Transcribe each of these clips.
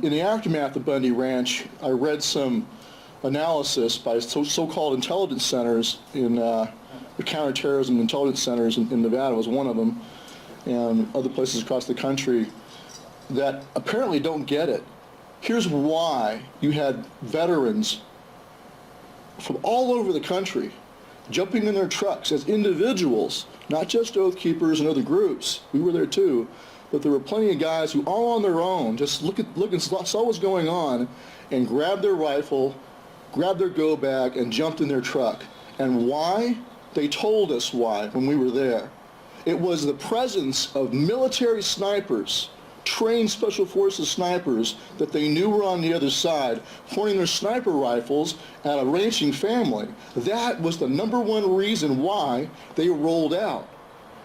In the aftermath of Bundy Ranch, I read some analysis by so-called intelligence centers in the counterterrorism intelligence centers in Nevada was one of them, and other places across the country that apparently don't get it. Here's why you had veterans from all over the country jumping in their trucks as individuals, not just Oath Keepers and other groups. We were there too. But there were plenty of guys who all on their own just look and saw what's going on and grabbed their rifle, grabbed their go bag, and jumped in their truck. And why? They told us why when we were there. It was the presence of military snipers, trained special forces snipers that they knew were on the other side, pointing their sniper rifles at a ranching family. That was the number one reason why they rolled out.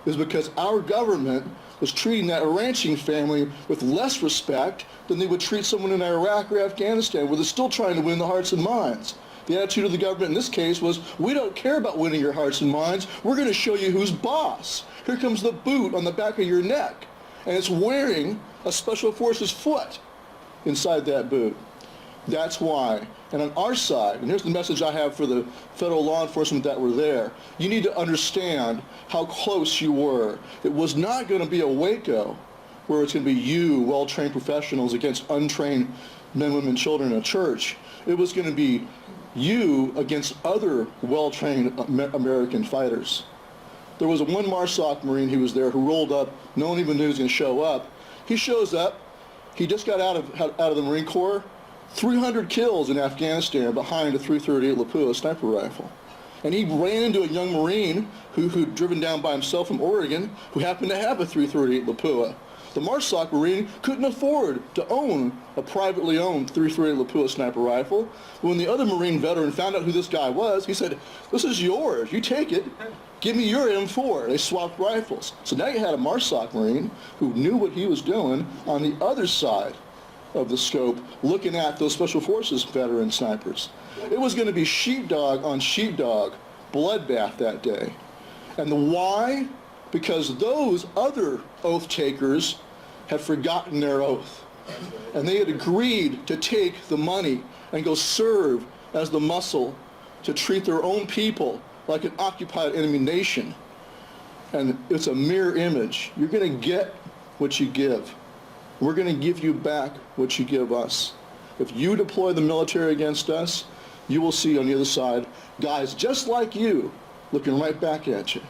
It was because our government was treating that ranching family with less respect than they would treat someone in Iraq or Afghanistan, where they're still trying to win the hearts and minds. The attitude of the government in this case was, we don't care about winning your hearts and minds, we're going to show you who's boss. Here comes the boot on the back of your neck, and it's wearing a special forces foot inside that boot. That's why. And on our side, and here's the message I have for the federal law enforcement that were there, you need to understand how close you were. It was not going to be a Waco where it's going to be you, well-trained professionals, against untrained men, women, children in a church. It was going to be you against other well-trained American fighters. There was one MARSOC Marine who was there who rolled up, no one even knew he was going to show up. He shows up, he just got out of the Marine Corps, 300 kills in Afghanistan behind a .338 Lapua sniper rifle. And he ran into a young Marine who'd driven down by himself from Oregon who happened to have a .338 Lapua. The MARSOC Marine couldn't afford to own a privately owned .338 Lapua sniper rifle. When the other Marine veteran found out who this guy was, he said, "This is yours, you take it, give me your M4. They swapped rifles. So now you had a MARSOC Marine who knew what he was doing on the other side of the scope, looking at those Special Forces veteran snipers. It was going to be sheepdog on sheepdog bloodbath that day. And the why? Because those other oath takers had forgotten their oath. And they had agreed to take the money and go serve as the muscle to treat their own people like an occupied enemy nation. And it's a mirror image. You're going to get what you give. We're going to give you back what you give us. If you deploy the military against us, you will see on the other side guys just like you looking right back at you.